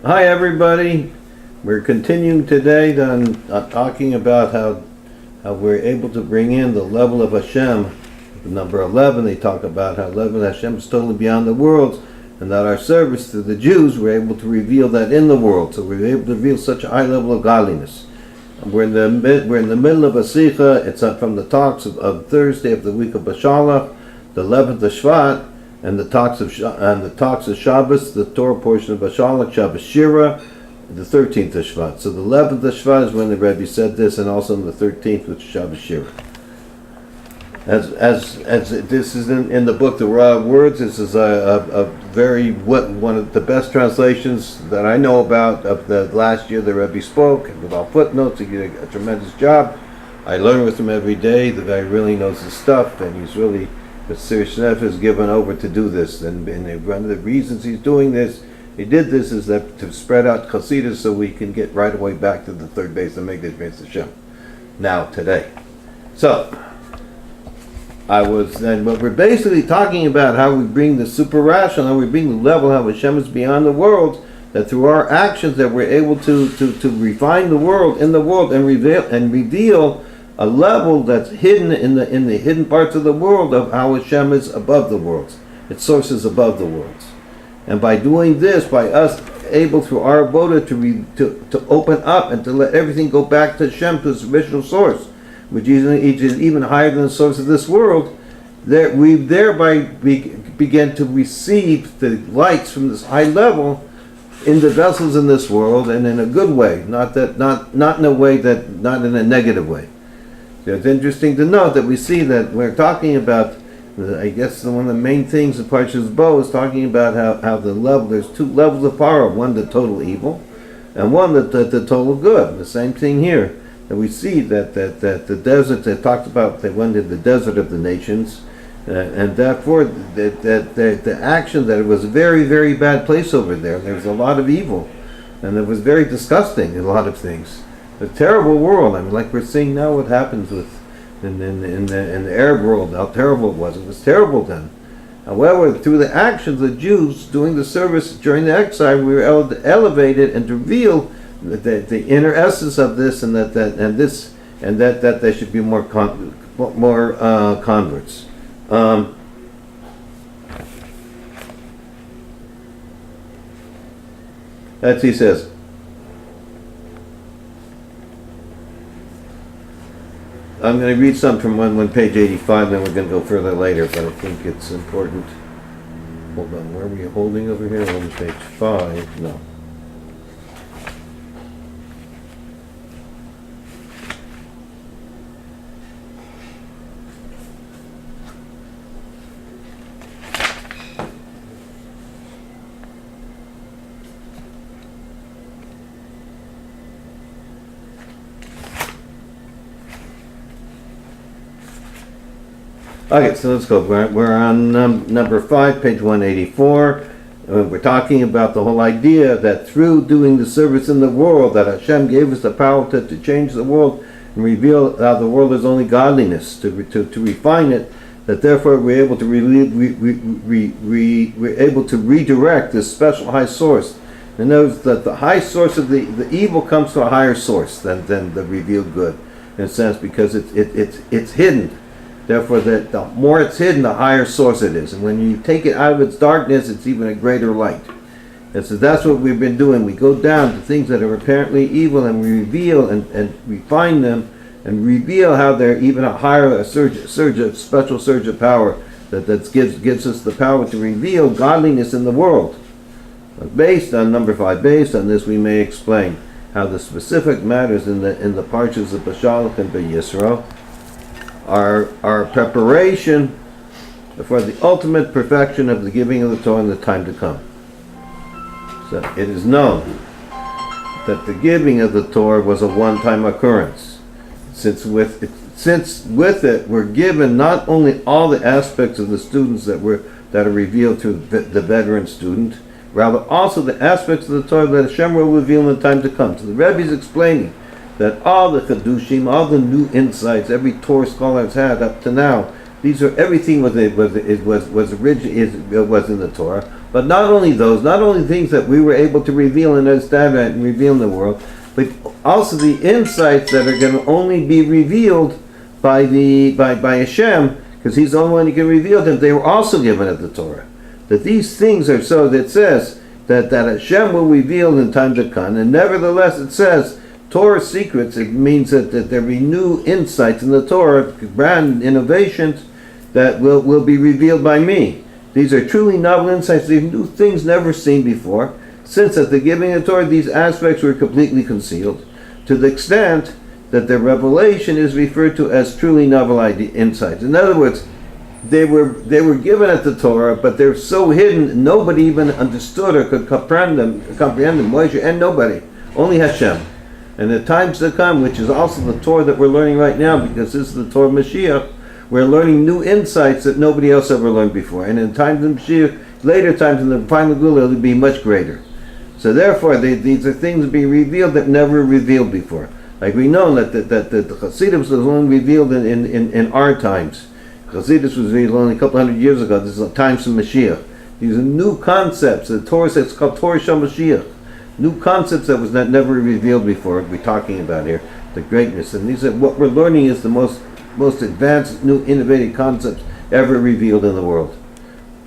Hi everybody. We're continuing today on talking about how we're able to bring in the level of Hashem. Number 11, they talk about how level of Hashem is totally beyond the worlds, and that our service to the Jews, we're able to reveal that in the world. So we're able to reveal such a high level of godliness. We're in the middle of a sikha. It's from the talks of Thursday of the week of Beshalach, the 11th of Shevat, and the talks of Shabbos, the Torah portion of Beshalach, Shabbos Shira, the 13th of Shevat. So the 11th of Shevat is when the Rebbe said this, and also on the 13th, which is Shabbos Shira. As this is in the book, the Raw Words. This is a very one of the best translations that I know about of the last year the Rebbe spoke, with all footnotes. He did a tremendous job. I learn with him every day. The guy really knows his stuff, and he's really, the serious is given over to do this. And one of the reasons he's doing this, he did this, is that to spread out Chasidus so we can get right away back to the third base and make this base Hashem. Now, today. So, what we're basically talking about how we bring the super rational, how we bring the level, how Hashem is beyond the world, that through our actions that we're able to refine the world, in the world, and reveal a level that's hidden in the hidden parts of the world of how Hashem is above the worlds. Its source is above the worlds. And by doing this, by us able through our avoda to open up and to let everything go back to Hashem, to its original source, which is even higher than the source of this world, that we thereby begin to receive the lights from this high level in the vessels in this world, and in a good way, not in a way that, not in a negative way. So it's interesting to note that we see that we're talking about, I guess one of the main things in Parshas Bo is talking about how the level, there's two levels of power, one the total evil, and one the total good. The same thing here. And we see that the desert, they talked about, they went into the desert of the nations, and therefore the action, that it was a very, very bad place over there. There was a lot of evil, and it was very disgusting in a lot of things. A terrible world. I mean, like we're seeing now what happens in the Arab world, how terrible it was. It was terrible then. However, through the actions of the Jews doing the service during the exile, we were able to elevate it and to reveal the inner essence of this, and that there should be more converts. That's he says. I'm going to read some from one page 85, then we're going to go further later, but I think it's important. Hold on, where are we holding over here? On page 5, no. Okay, so let's go. We're on number 5, page 184. We're talking about the whole idea that through doing the service in the world, that Hashem gave us the power to change the world and reveal how the world is only godliness, to refine it, that therefore we're able to we're able to redirect this special high source. And notice that the high source of the evil comes from a higher source than the revealed good, in a sense, because it's hidden. Therefore, the more it's hidden, the higher source it is. And when you take it out of its darkness, it's even a greater light. And so that's what we've been doing. We go down to things that are apparently evil, and we reveal and refine them, and reveal how they're even a higher special surge of power that gives us the power to reveal godliness in the world. But based on number 5, based on this, we may explain how the specific matters in the Parshas of Beshalach and Yisro are preparation for the ultimate perfection of the giving of the Torah in the time to come. So it is known that the giving of the Torah was a one-time occurrence, since with it we're given not only all the aspects of the students that are revealed to the veteran student, rather also the aspects of the Torah that Hashem will reveal in the time to come. So the Rebbe is explaining that all the Chedushim, all the new insights every Torah scholar has had up to now, these are everything was in the Torah. But not only those, not only things that we were able to reveal and understand and reveal in the world, but also the insights that are going to only be revealed by Hashem, because He's the only one who can reveal them. They were also given at the Torah. That these things are so that it says that Hashem will reveal in time to come, and nevertheless it says Torah secrets. It means that there be new insights in the Torah, brand innovations that will be revealed by me. These are truly novel insights. These new things never seen before, since at the giving of Torah these aspects were completely concealed, to the extent that the revelation is referred to as truly novel insights. In other words, they were given at the Torah, but they're so hidden nobody even understood or could comprehend them. Moshe and nobody, only Hashem. And the times to come, which is also the Torah that we're learning right now, because this is the Torah of Mashiach, we're learning new insights that nobody else ever learned before. And in times of Mashiach, later times in the final Gula, it'll be much greater. So therefore, these are things being revealed that never revealed before. Like we know that the Chassidus was only revealed in our times. Chassidus was revealed only a couple hundred years ago. This is the times of Mashiach. These are new concepts. The Torah says it's called Torah Shel Mashiach. New concepts that was never revealed before. We're talking about here the greatness, and these are what we're learning is the most advanced, new, innovative concepts ever revealed in the world.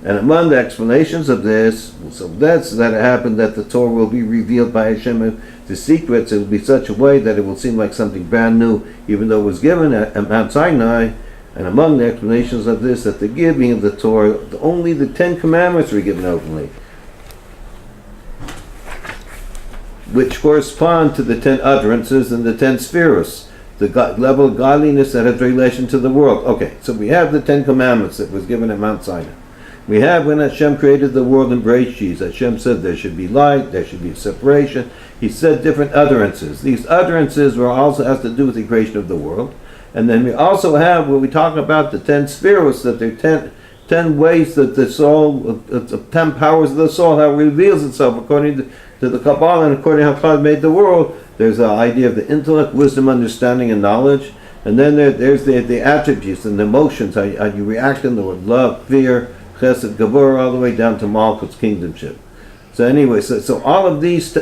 And among the explanations of this, so that's that it happened that the Torah will be revealed by Hashem. The secrets, it will be such a way that it will seem like something brand new, even though it was given at Mount Sinai. And among the explanations of this, that the giving of the Torah, only the 10 Commandments were given openly, which correspond to the 10 utterances and the 10 spheros, the level of godliness that has relation to the world. Okay, so we have the 10 Commandments that was given at Mount Sinai. We have when Hashem created the world in Bereshit, Hashem said there should be light, there should be separation. He said different utterances. These utterances were also has to do with the creation of the world. And then we also have, when we talk about the 10 spheros, that there are 10 ways that the soul, 10 powers of the soul, how it reveals itself according to the Kabbalah and according to how God made the world. There's the idea of the intellect, wisdom, understanding, and knowledge. And then there's the attributes and the emotions, how you react in the world, love, fear, chesed, gavur, all the way down to Malchus, kingdomship. So anyway, so all of these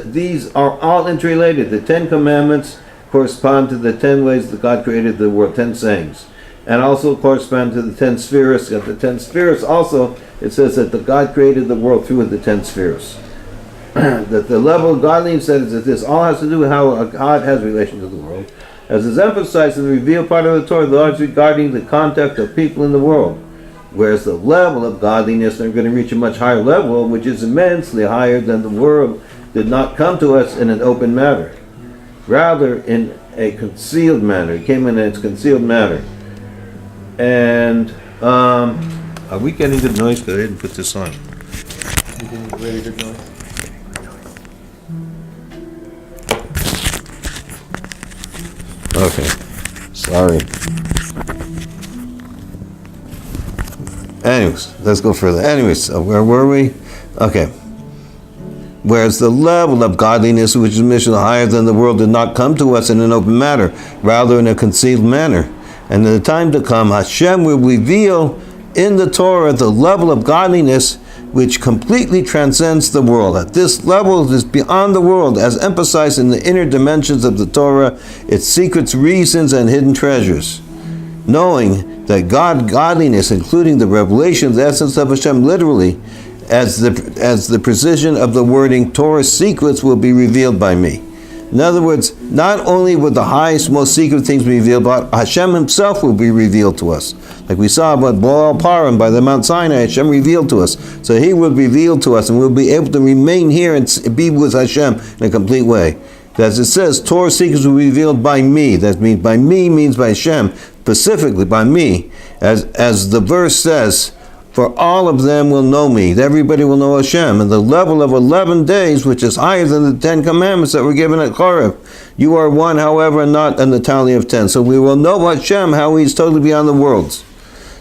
are all interrelated. The 10 Commandments correspond to the 10 ways that God created the world, 10 sayings. And also correspond to the 10 spheres. The 10 spheres also, it says that God created the world through the 10 spheres. That the level of godliness that is that this all has to do with how God has relation to the world. As is emphasized in the revealed part of the Torah, largely regarding the contact of people in the world. Whereas the level of godliness, they're going to reach a much higher level, which is immensely higher than the world did not come to us in an open manner. Rather in a concealed manner. It came in its concealed manner. And are we getting good noise? Go ahead and put this on. You getting very good noise? Okay. Sorry. Anyways, let's go further. Anyways, so where were we? Okay. Whereas the level of godliness, which is mission higher than the world, did not come to us in an open manner, rather in a concealed manner. And in the time to come, Hashem will reveal in the Torah the level of godliness which completely transcends the world. At this level, it is beyond the world, as emphasized in the inner dimensions of the Torah, its secrets, reasons, and hidden treasures. Knowing that godliness, including the revelation of the essence of Hashem, literally, as the precision of the wording, Torah's secrets will be revealed by me. In other words, not only would the highest, most secret things be revealed, but Hashem Himself will be revealed to us. Like we saw about Baal Paran by the Mount Sinai, Hashem revealed to us. So He will reveal to us, and we'll be able to remain here and be with Hashem in a complete way. As it says, Torah's secrets will be revealed by me. That means by me means by Hashem, specifically by me. As the verse says, for all of them will know me. Everybody will know Hashem. And the level of 11 days, which is higher than the 10 Commandments that were given at Korah. You are one, however, not in the tally of 10. So we will know Hashem, how He's totally beyond the worlds.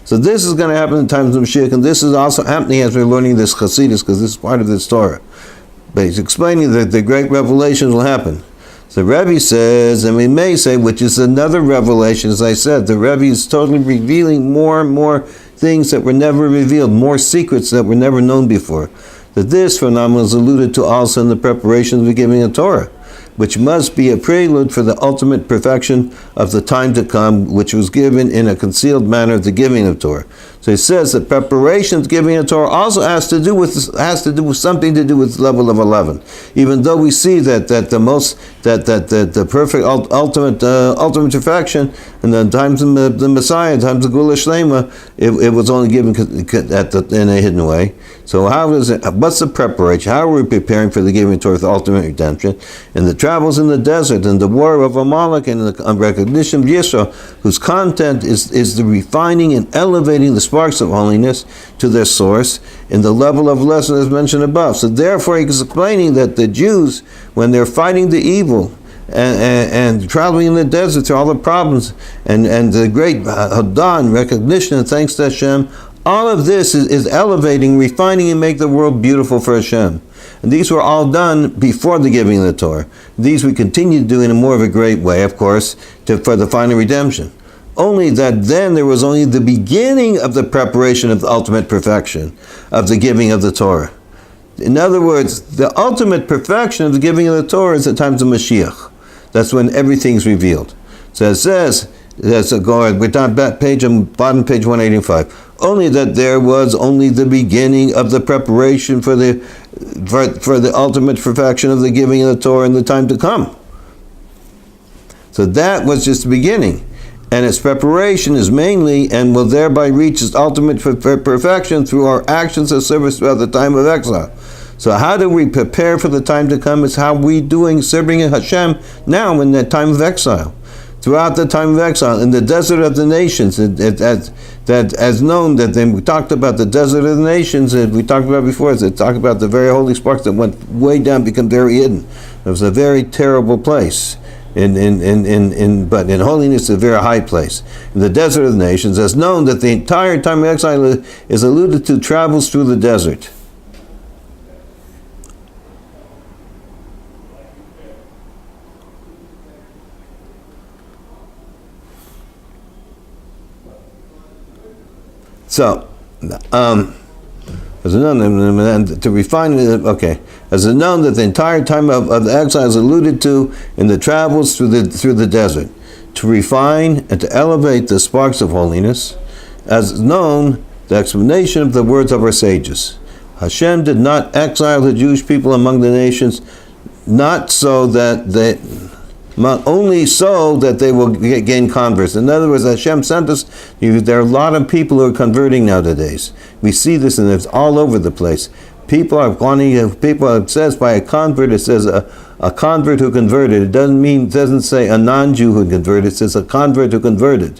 So this is going to happen in times of Mashiach, and this is also happening as we're learning this Chassidus, because this is part of this Torah. But he's explaining that the great revelations will happen. So Rebbe says, and we may say, which is another revelation, as I said, the Rebbe is totally revealing more and more things that were never revealed, more secrets that were never known before. that this phenomenon is alluded to also in the preparation of the giving of Torah, which must be a prelude for the ultimate perfection of the time to come, which was given in a concealed manner of the giving of Torah. So he says that preparation of giving of Torah also has to do with something to do with level of 11. Even though we see that the perfect ultimate perfection in the times of the Messiah, times of Gula Shlema, it was only given in a hidden way. So how is it? What's the preparation? How are we preparing for the giving of Torah, the ultimate redemption? In the travels in the desert, and the war of Amalek, and the recognition of Yisro, whose content is the refining and elevating the sparks of holiness to their source in the level of lesson as mentioned above. So therefore he's explaining that the Jews, when they're fighting the evil and traveling in the desert through all the problems and the great Hadan, recognition and thanks to Hashem, all of this is elevating, refining, and make the world beautiful for Hashem. And these were all done before the giving of the Torah. These we continue to do in a more of a great way, of course, for the final redemption. Only that then there was only the beginning of the preparation of the ultimate perfection of the giving of the Torah. In other words, the ultimate perfection of the giving of the Torah is at times of Mashiach. That's when everything's revealed. So it says, we're on bottom page 185. Only that there was only the beginning of the preparation for the ultimate perfection of the giving of the Torah in the time to come. So that was just the beginning. And its preparation is mainly and will thereby reach its ultimate perfection through our actions of service throughout the time of exile. So how do we prepare for the time to come? Is how we doing serving Hashem now in that time of exile. Throughout the time of exile, in the desert of the nations, that as known that then we talked about the desert of the nations, that we talked about before, that talked about the very holy sparks that went way down, become very hidden. It was a very terrible place. But in holiness, a very high place. In the desert of the nations, as known that the entire time of exile is alluded to travels through the desert. So, as a known, to refine it, okay, as a known that the entire time of the exile is alluded to in the travels through the desert, to refine and to elevate the sparks of holiness, as known the explanation of the words of our sages. Hashem did not exile the Jewish people among the nations, not so that they. Only so that they will gain converts. In other words, Hashem sent us. There are a lot of people who are converting nowadays. We see this, and it's all over the place. People are wanting. People. It says by a convert. It says a convert who converted. It doesn't say a non-Jew who converted. It says a convert who converted.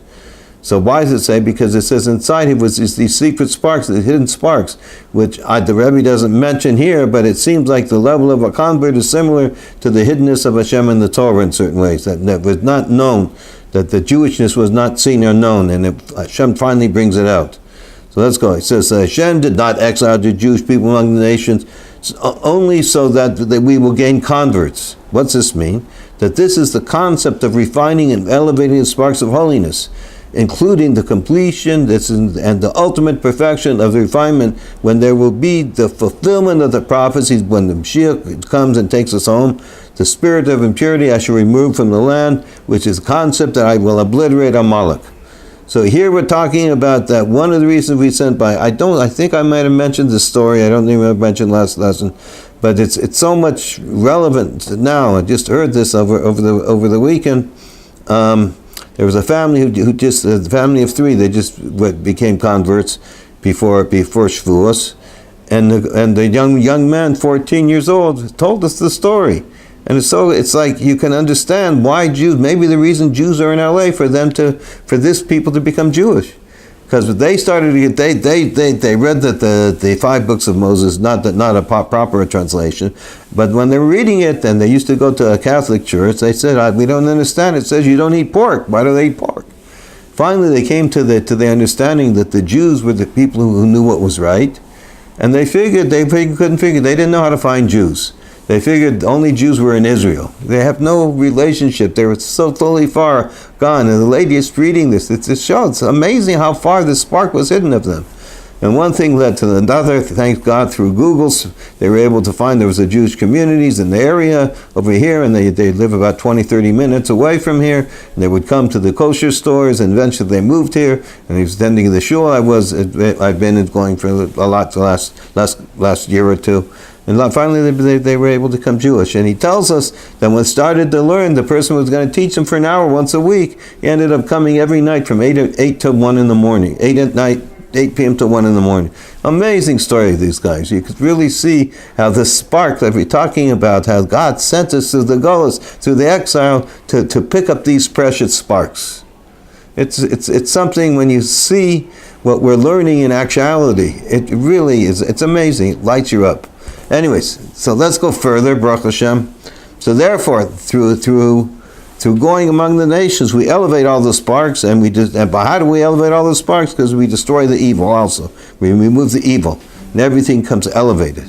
So why does it say? Because it says inside it was these secret sparks, the hidden sparks, which the Rebbe doesn't mention here, but it seems like the level of a convert is similar to the hiddenness of Hashem in the Torah in certain ways, that was not known, that the Jewishness was not seen or known, and Hashem finally brings it out. So let's go. It says, Hashem did not exile the Jewish people among the nations, only so that we will gain converts. What's this mean? That this is the concept of refining and elevating the sparks of holiness, including the completion and the ultimate perfection of the refinement, when there will be the fulfillment of the prophecies, when the Mashiach comes and takes us home. The spirit of impurity I shall remove from the land, which is the concept that I will obliterate Amalek. So here we're talking about that one of the reasons we sent by, I think I might have mentioned this story, I don't think I mentioned last lesson, but it's so much relevant now. I just heard this over the weekend. There was a family who just, the family of three, they just became converts before Shavuos, and the young man, 14 years old, told us the story, and it's like you can understand why Jews. Maybe the reason Jews are in LA for this people to become Jewish, because they started to get they read that the 5 books of Moses, not a proper translation, but when they were reading it, and they used to go to a Catholic church, they said, we don't understand. It says you don't eat pork. Why do they eat pork? Finally, they came to the understanding that the Jews were the people who knew what was right, and they couldn't figure. They didn't know how to find Jews. They figured only Jews were in Israel. They have no relationship. They were so totally far gone. And the lady is reading this. It's amazing how far the spark was hidden of them. And one thing led to another. Thank God, through Google's, they were able to find there was a Jewish communities in the area over here, and they live about 20, 30 minutes away from here. And they would come to the kosher stores, and eventually they moved here. And he was attending the shul. I've been going for a lot the last year or two. And finally they were able to become Jewish. And he tells us that when started to learn, the person was going to teach them for an hour once a week. He ended up coming every night from 8 to 1 in the morning, 8 at night, 8 p.m. to 1 in the morning. Amazing story of these guys. You could really see how the spark that we're talking about, how God sent us through the Golas, through the exile, to pick up these precious sparks. It's something when you see what we're learning in actuality, it really is, it's amazing. It lights you up. Anyways, so let's go further, Baruch Hashem. So therefore, through going among the nations, we elevate all the sparks, and how do we elevate all the sparks? Because we destroy the evil also. We remove the evil, and everything comes elevated.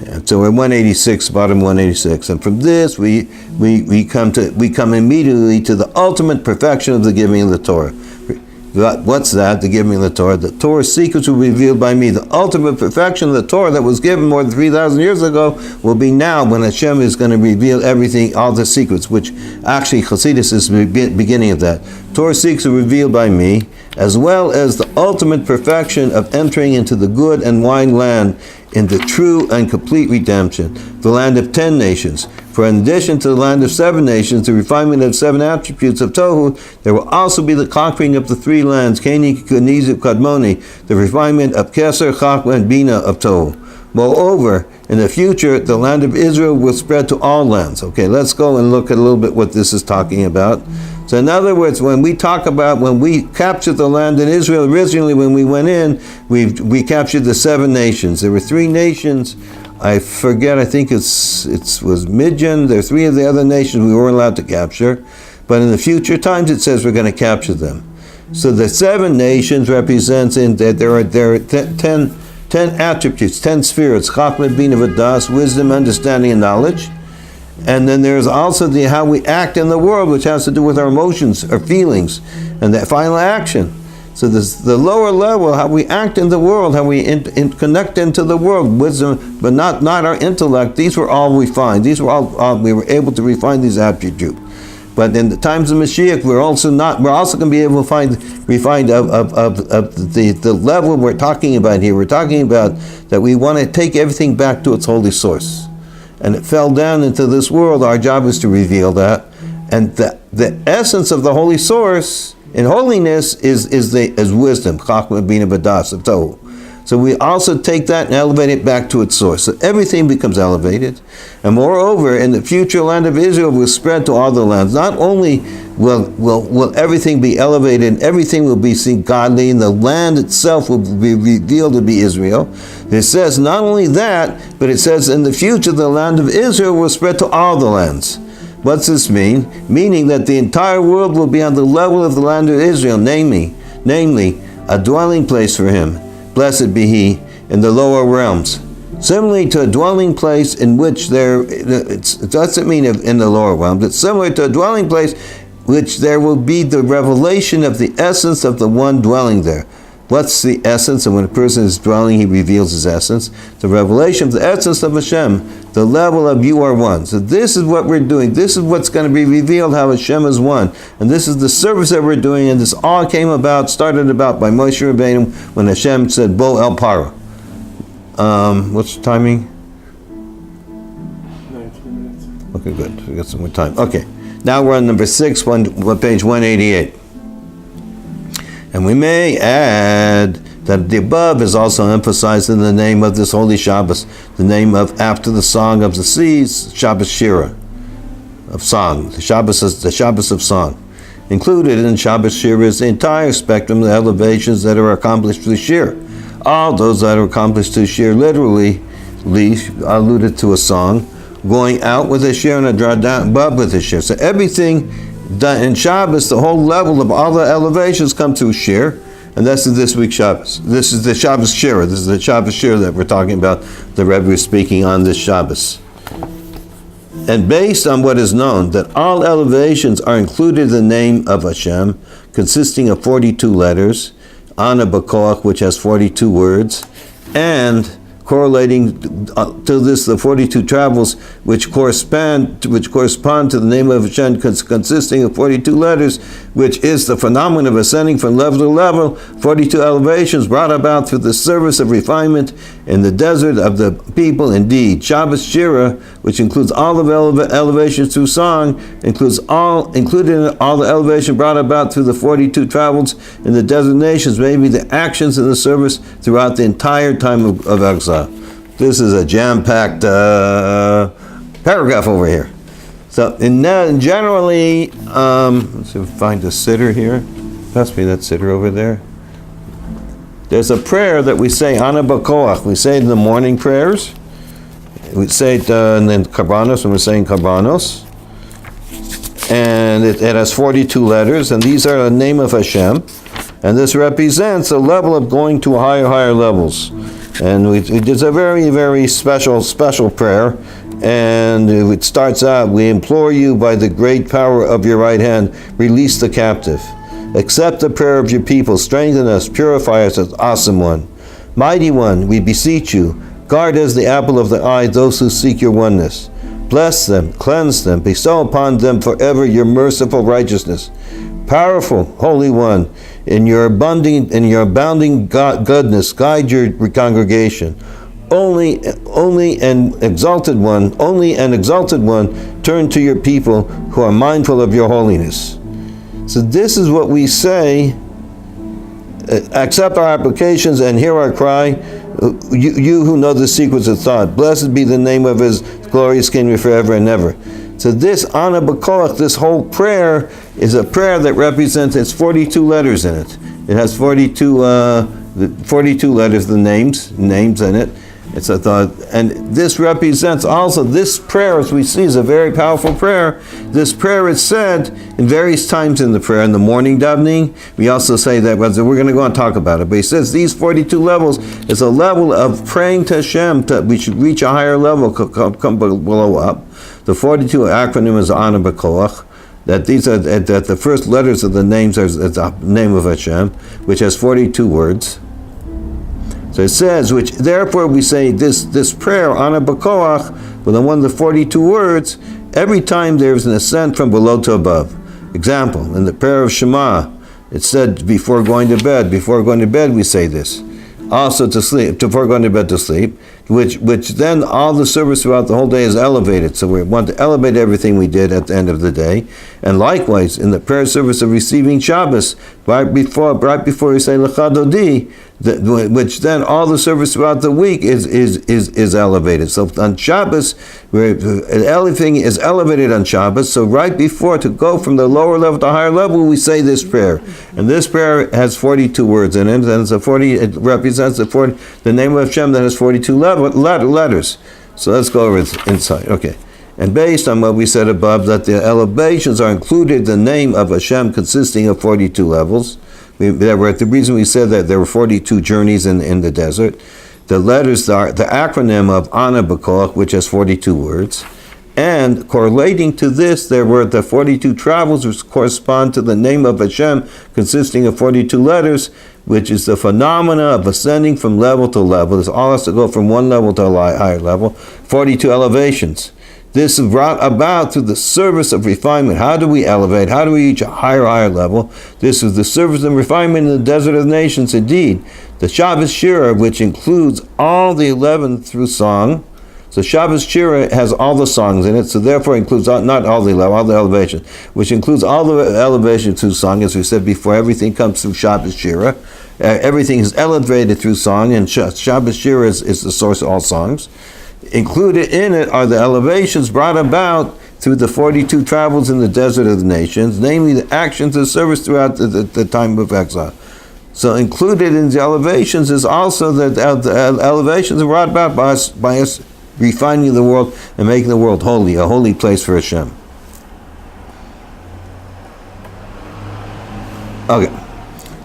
And so we're 186, bottom 186, and from this we come immediately to the ultimate perfection of the giving of the Torah. What's that? The giving of the Torah. The Torah secrets were revealed by me. The ultimate perfection of the Torah that was given more than 3,000 years ago will be now when Hashem is going to reveal everything, all the secrets, which actually Chassidus is the beginning of that. Torah secrets were revealed by me, as well as the ultimate perfection of entering into the good and wine land, in the true and complete redemption, the land of 10 nations. For in addition to the land of 7 nations, the refinement of 7 attributes of Tohu, there will also be the conquering of the 3 lands, Keni, Kenizu, Kadmoni, the refinement of Keser, Chachma, and Bina of Tohu. Moreover, in the future, the land of Israel will spread to all lands. Okay, let's go and look at a little bit what this is talking about. So in other words, when we captured the land in Israel, originally when we went in, we captured the 7 nations. There were 3 nations. I forget, I think it was Midian. There are 3 of the other nations we weren't allowed to capture. But in the future times, it says we're going to capture them. So the 7 nations represents in that there are 10 attributes, 10 spheres, Chachma, Bina, Vadas, wisdom, understanding, and knowledge. And then there's also how we act in the world, which has to do with our emotions, our feelings, and that final action. So there's the lower level, how we act in the world, how we connect into the world, wisdom, but not our intellect. These were all refined. These were all we were able to refine these attributes. But in the times of Mashiach, we're also going to be able to refine the level we're talking about here. We're talking about that we want to take everything back to its holy source. And it fell down into this world. Our job is to reveal that. And the essence of the holy source in holiness is wisdom, Chachma, Bina, Vadas, of Tohu. So we also take that and elevate it back to its source. So everything becomes elevated. And moreover, in the future land of Israel will spread to all the lands. Not only will everything be elevated and everything will be seen godly, and the land itself will be revealed to be Israel. It says not only that, but it says in the future the land of Israel will spread to all the lands. What's this mean? Meaning that the entire world will be on the level of the land of Israel, namely a dwelling place for him. Blessed be he in the lower realms. Similarly to a dwelling place in which it doesn't mean in the lower realms, it's similar to a dwelling place which there will be the revelation of the essence of the one dwelling there. What's the essence? And when a person is dwelling, he reveals his essence. The revelation of the essence of Hashem, the level of you are one. So this is what we're doing. This is what's going to be revealed, how Hashem is one. And this is the service that we're doing, and this all started about by Moshe Rabbeinu when Hashem said, Bo El Para. What's the timing? 19 minutes. Okay, good. We got some more time. Okay. Now we're on number 6, page 188. And we may add that the above is also emphasized in the name of this holy Shabbos, the name of after the song of the seas, Shabbos Shira, of song. The Shabbos of song. Included in Shabbos Shira is the entire spectrum of the elevations that are accomplished through Shir. All those that are accomplished through Shir literally alluded to a song, going out with a Shir and a draw down above with a Shir. So everything done in Shabbos, the whole level of all the elevations come through Shir, and this is this week's Shabbos. This is the Shabbos Shira. This is the Shabbos Shira that we're talking about. The Rebbe is speaking on this Shabbos. And based on what is known, that all elevations are included in the name of Hashem, consisting of 42 letters, Ana B'Koach, which has 42 words, and correlating to this, the 42 travels, which correspond to the name of Hashem, consisting of 42 letters, which is the phenomenon of ascending from level to level, 42 elevations brought about through the service of refinement in the desert of the people. Indeed, Shabbos Shira, which includes all of elevations through song, included in all the elevation brought about through the 42 travels in the desert nations, maybe the actions in the service throughout the entire time of exile. This is a jam-packed paragraph over here. So, generally, let's see if I find a sitter here. Pass me that sitter over there. There's a prayer that we say, Ana B'Koach. We say it in the morning prayers. We say it in Karbanos when we're saying Karbanos. And it has 42 letters, and these are the name of Hashem. And this represents a level of going to higher levels. And it's a very, very special prayer. And it starts out, we implore you by the great power of your right hand, release the captive. Accept the prayer of your people, strengthen us, purify us as awesome one. Mighty one, we beseech you, guard as the apple of the eye those who seek your oneness. Bless them, cleanse them, bestow upon them forever your merciful righteousness. Powerful, Holy One, in your abounding goodness, guide your congregation. Only an exalted one, turn to your people who are mindful of your holiness. So this is what we say, accept our applications and hear our cry, you who know the secrets of thought. Blessed be the name of his glorious kingdom forever and ever. So this Ana B'Koach, this whole prayer, is a prayer that represents, it's 42 letters in it. It has 42 letters, the names in it. It's a thought, and this represents also, this prayer, as we see, is a very powerful prayer. This prayer is said in various times in the prayer. In the morning davening, we also say that, we're going to go and talk about it, but he says these 42 levels is a level of praying to Hashem, we should reach a higher level, come below up. The 42 acronym is Ana B'Koach, that these are, that the first letters of the names are the name of Hashem, which has 42 words. So it says, which therefore we say this prayer, Ana B'Koach, with the one of the 42 words, every time there is an ascent from below to above. Example, in the prayer of Shema, it said before going to bed we say this. Also to sleep, before going to bed to sleep, which then all the service throughout the whole day is elevated. So we want to elevate everything we did at the end of the day. And likewise, in the prayer service of receiving Shabbos, right before we say Lecha Dodi, which then all the service throughout the week is elevated. So on Shabbos, everything is elevated on Shabbos. So right before, to go from the lower level to higher level, we say this prayer. And this prayer has 42 words in it, and it represents the name of Hashem that has 42 letters. So let's go over it inside. Okay. And based on what we said above, that the elevations are included the name of Hashem consisting of 42 levels. The reason we said that there were 42 journeys in the desert. The letters are the acronym of Ana B'Koach, which has 42 words. And correlating to this, there were the 42 travels, which correspond to the name of Hashem, consisting of 42 letters, which is the phenomena of ascending from level to level. This all has to go from one level to a higher level. 42 elevations. This is brought about through the service of refinement. How do we elevate? How do we reach a higher level? This is the service and refinement in the desert of the nations. Indeed, the Shabbos Shira, which includes all the 11 through song. So Shabbos Shira has all the songs in it, so therefore includes not all the elevation, which includes all the elevation through song. As we said before, everything comes through Shabbos Shira. Everything is elevated through song, and Shabbos Shira is the source of all songs. Included in it are the elevations brought about through the 42 travels in the desert of the nations, namely the actions of service throughout the time of exile. So included in the elevations is also the elevations brought about by us refining the world and making the world holy, a holy place for Hashem. Okay.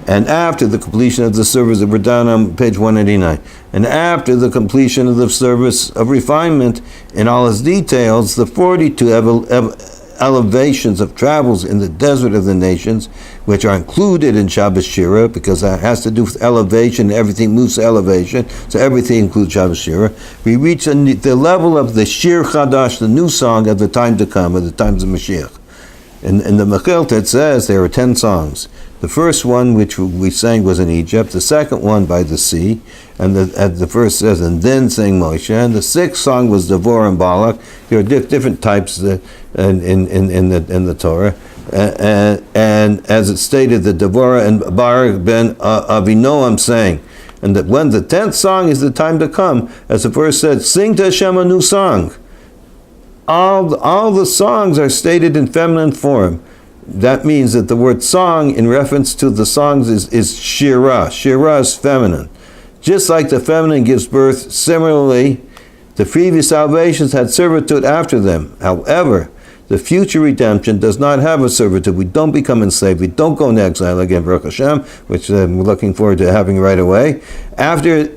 And after the completion of the service, we're down on page 189. And after the completion of the service of refinement in all its details, the 42 elevations of travels in the desert of the nations, which are included in Shabbos Shira, because that has to do with elevation, everything moves to elevation, so everything includes Shabbos Shira. We reach the level of the Shir Chadash, the new song of the time to come, of the times of Mashiach. In the Mechilta it says there are 10 songs. The first one, which we sang, was in Egypt. The second one by the sea, and the verse says, "And then sang Moshe." And the sixth song was Dvar and Balak. There are different types in the Torah, and as it stated, the Dvar and Barak ben Avinoam sang. And that when the 10th song is the time to come, as the verse said, "Sing to Hashem a new song." All the songs are stated in feminine form. That means that the word song in reference to the songs is shira. Shira is feminine. Just like the feminine gives birth, similarly, the previous salvations had servitude after them. However, the future redemption does not have a servitude. We don't become enslaved. We don't go into exile again, Baruch Hashem, which we're looking forward to having right away. After it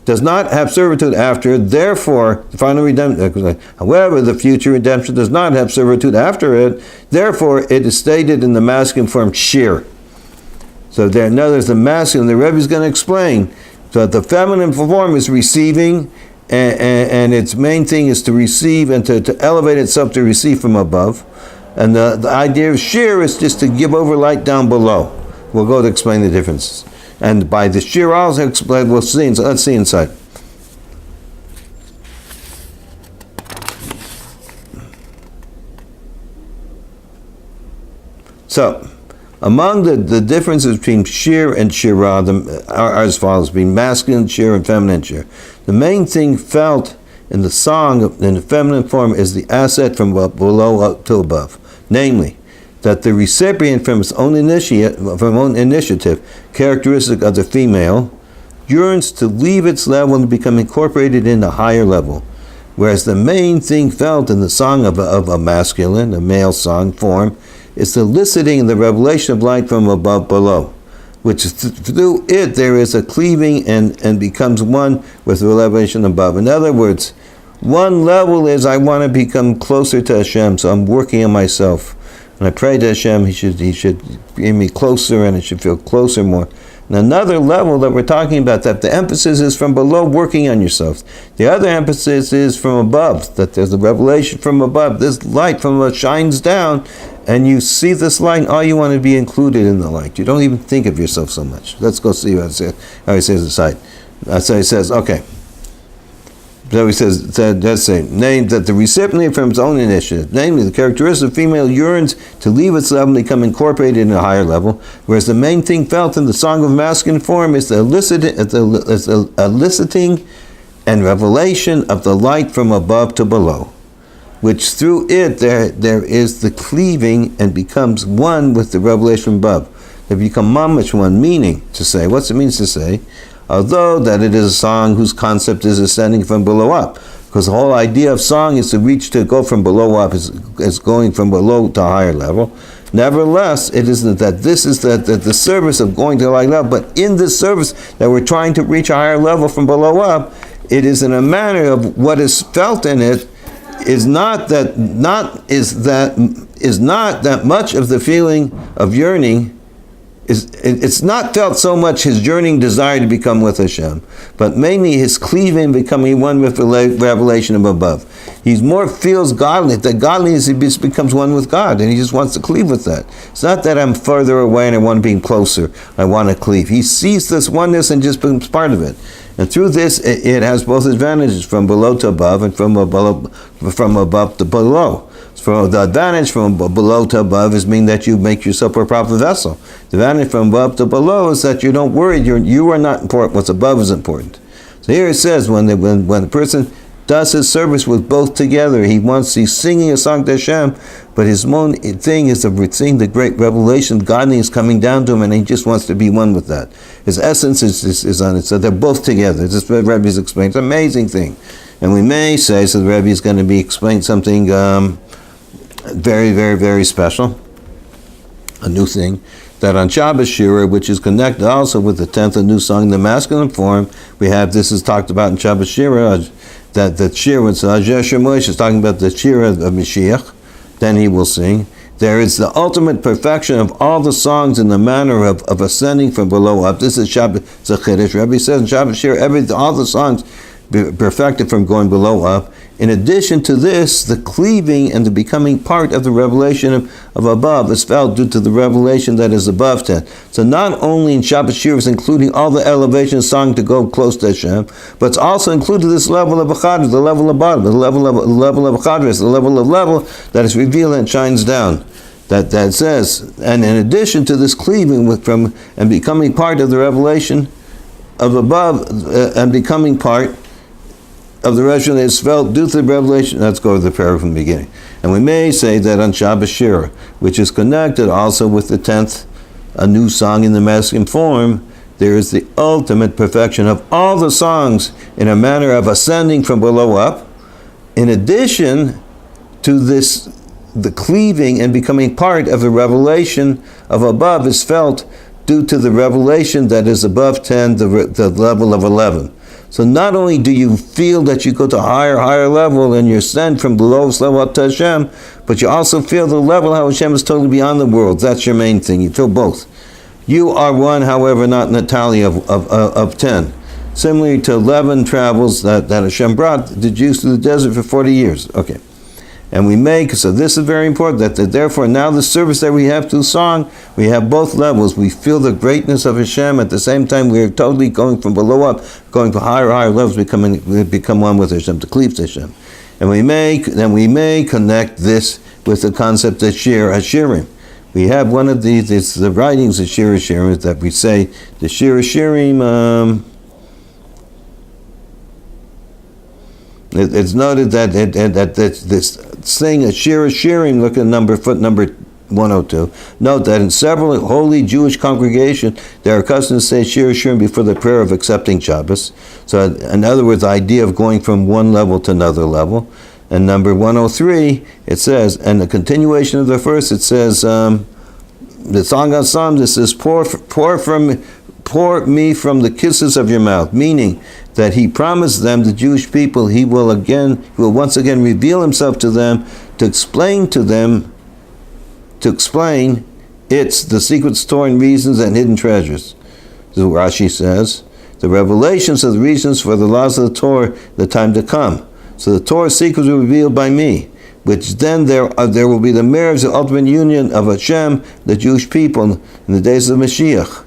does not have servitude after, therefore, the final redemption. However, the future redemption does not have servitude after it, therefore, it is stated in the masculine form, shir. So there, in other words, the masculine, the Rebbe is going to explain that the feminine form is receiving, and its main thing is to receive and to elevate itself to receive from above. And the idea of shir is just to give over light down below. We'll go to explain the differences. And by the shir also explain, we'll see. So let's see inside. So, among the differences between shir and shira are as follows: between masculine shir and feminine shir. The main thing felt in the song in the feminine form is the asset from below up to above, namely, that the recipient from its own initiative, characteristic of the female, yearns to leave its level and become incorporated in a higher level, whereas the main thing felt in the song of a masculine, a male song form, is the eliciting and the revelation of light from above below, which through it there is a cleaving and becomes one with the revelation above. In other words, one level is I want to become closer to Hashem, so I'm working on myself. And I pray to Hashem, He should bring me closer, and I should feel closer more. And another level that we're talking about, that the emphasis is from below, working on yourself. The other emphasis is from above, that there's a revelation from above. This light from above shines down, and you see this light, all you want to be included in the light. You don't even think of yourself so much. Let's go see how he says aside. So he says, okay. So he says, let's say, name that the recipient from its own initiative, namely the characteristic of female yearns to leave its level and become incorporated in a higher level, whereas the main thing felt in the song of masculine form is the eliciting and revelation of the light from above to below, which through it there is the cleaving and becomes one with the revelation from above. They become mamish one, meaning to say, what's it means to say? Although that it is a song whose concept is ascending from below up, because the whole idea of song is to go from below up, is going from below to a higher level. Nevertheless, it isn't that this is the service of going to a higher level, but in this service that we're trying to reach a higher level from below up, it is in a manner of what is felt in it is not that much of the feeling of yearning. It's not felt so much his yearning desire to become with Hashem, but mainly his cleaving, becoming one with the revelation of above. He more feels godly, that godliness he becomes one with God, and he just wants to cleave with that. It's not that I'm further away and I want to be closer, I want to cleave. He sees this oneness and just becomes part of it. And through this, it has both advantages, from below to above and from above to below. So the advantage from below to above is mean that you make yourself a proper vessel. The advantage from above to below is that you don't worry, you are not important, what's above is important. So here it says, when the person does his service with both together, he's singing a song to Hashem, but his main thing is to seeing the great revelation, godliness coming down to him, and he just wants to be one with that. His essence is on it, so they're both together. This is what Rebbe's explained. It's an amazing thing. And we may say, so the Rebbe is going to be explaining something very, very, very special, a new thing, that on Shabbos Shira, which is connected also with the 10th, a new song in the masculine form, we have, this is talked about in Shabbos Shira, that the shir, when Shemosh is talking about the shir of Mashiach, then he will sing. There is the ultimate perfection of all the songs in the manner of ascending from below up. This is Shabbat Zechirish. Rebbe says in Shabbat Shir, all the songs perfected from going below up. In addition to this, the cleaving and the becoming part of the revelation of above is felt due to the revelation that is above 10. So not only in Shabbat Shir is including all the elevation of song to go close to Hashem, but it's also included this level of Achadras, the level of bottom, the level of Achadras, the level that is revealed and shines down. That says, and in addition to this cleaving from and becoming part of the revelation of above and becoming part of the revelation that is felt due to the revelation. Let's go to the prayer from the beginning. And we may say that on Shabbat Shir, which is connected also with the 10th, a new song in the masculine form, there is the ultimate perfection of all the songs in a manner of ascending from below up. In addition to this, the cleaving and becoming part of the revelation of above is felt due to the revelation that is above 10, the level of 11. So not only do you feel that you go to a higher level and you ascend from the lowest level up to Hashem, but you also feel the level how Hashem is totally beyond the world. That's your main thing. You feel both. You are one, however, not in the tally of 10. Similarly to 11 travels that Hashem brought the Jews to the desert for 40 years. Okay. And we make, so this is very important, that therefore now the service that we have through song, we have both levels. We feel the greatness of Hashem, at the same time we are totally going from below up, going to higher levels, we become one with Hashem, to cleave to Hashem. And we may connect this with the concept of Shir Hashirim. We have one of these, it's the writings of Shir Hashirim that we say, the Shir Hashirim, it's noted that this thing, a Shir Hashirim, look at foot number 102. Note that in several holy Jewish congregations, they are accustomed to say Shir Hashirim before the prayer of accepting Shabbos. So, in other words, the idea of going from one level to another level. And number 103, it says, and the continuation of the verse, it says, the Song of Psalms, it says, pour me from the kisses of your mouth, meaning that he promised them, the Jewish people, he will once again reveal himself to them, to explain it's the secret store and reasons and hidden treasures. This is what Rashi says. The revelations are the reasons for the laws of the Torah, the time to come. So the Torah secrets were revealed by me, which then there will be the marriage, the ultimate union of Hashem, the Jewish people, in the days of Mashiach,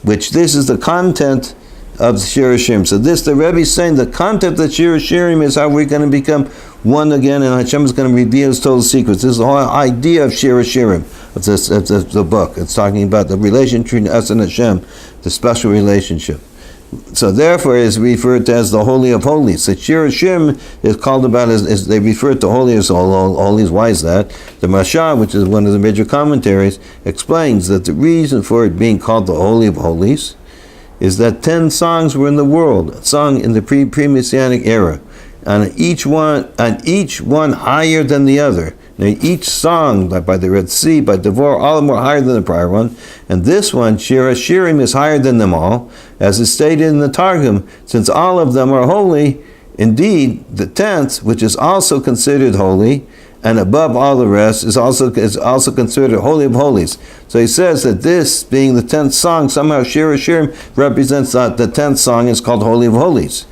which this is the content of the Shir Hashirim. So this, the Rebbe is saying, the content of Shir Hashirim is how we're going to become one again, and Hashem is going to reveal his total secrets. This is the whole idea of Shir Hashirim, of the book. It's talking about the relationship between us and Hashem, the special relationship. So therefore it is referred to as the Holy of Holies. The Shir Hashirim is called about as they refer to Holy as Holies. Why is that? The Mashah, which is one of the major commentaries, explains that the reason for it being called the Holy of Holies is that 10 songs were in the world, sung in the pre-Messianic era, and each one higher than the other. Now, each song by the Red Sea, by Dvar, all of them were higher than the prior one, and this one, Shir Hashirim, is higher than them all, as is stated in the Targum, since all of them are holy. Indeed, the 10th, which is also considered holy, and above all the rest, is also considered Holy of Holies. So he says that this, being the 10th song, somehow Shir Hashirim represents that the 10th song is called Holy of Holies.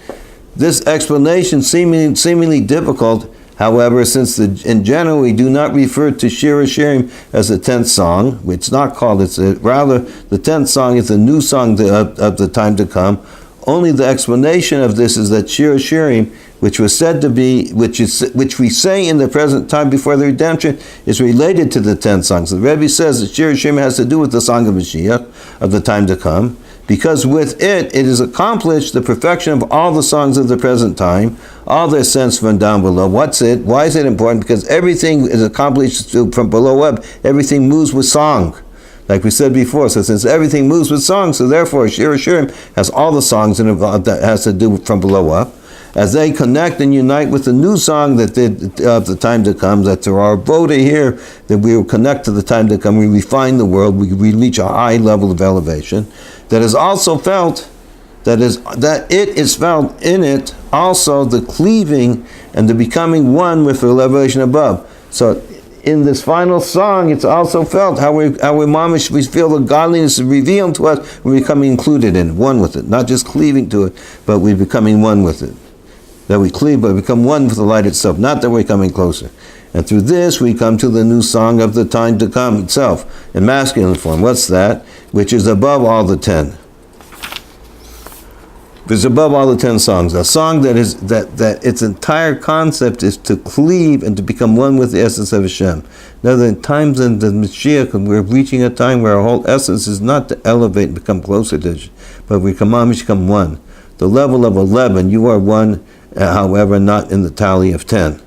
This explanation seemingly difficult, however, since in general we do not refer to Shir Hashirim as the 10th song, which is not called, rather the 10th song is the new song of the time to come. Only the explanation of this is that Shir Hashirim, which was said to be, which we say in the present time before the redemption, is related to the 10th songs. The Rebbe says that Shir Hashirim has to do with the song of Mashiach, of the time to come, because with it is accomplished the perfection of all the songs of the present time, all their sense from down below. What's it? Why is it important? Because everything is accomplished from below up. Everything moves with song, like we said before. So since everything moves with song, so therefore Shir Hashirim has all the songs that has to do from below up. As they connect and unite with the new song that of the time to come, that through our voda here, that we will connect to the time to come, we refine the world, we reach a high level of elevation that is also felt that it is found in it also the cleaving and the becoming one with the revelation above. So in this final song, it's also felt how we mamish, we feel the godliness is revealed to us. We're becoming included in it, one with it, not just cleaving to it, but we're becoming one with it. That we cleave, but become one with the light itself. Not that we're coming closer. And through this, we come to the new song of the time to come itself, in masculine form. What's that? Which is above all the 10. It's above all the 10 songs. A song that is that its entire concept is to cleave and to become one with the essence of Hashem. Now, the times in the Mashiach, we're reaching a time where our whole essence is not to elevate and become closer to Hashem, but we become one. The level of 11, you are one, however, not in the tally of 10.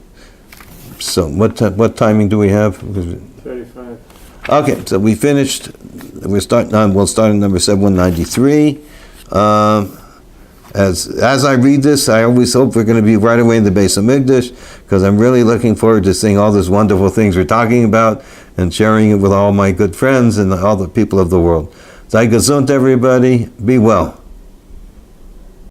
So, what timing do we have? 35. Okay, so we finished. We'll start on number 793. As I read this, I always hope we're going to be right away in the Beis Hamikdash, because I'm really looking forward to seeing all these wonderful things we're talking about and sharing it with all my good friends and all the people of the world. Sei gesund, everybody. Be well.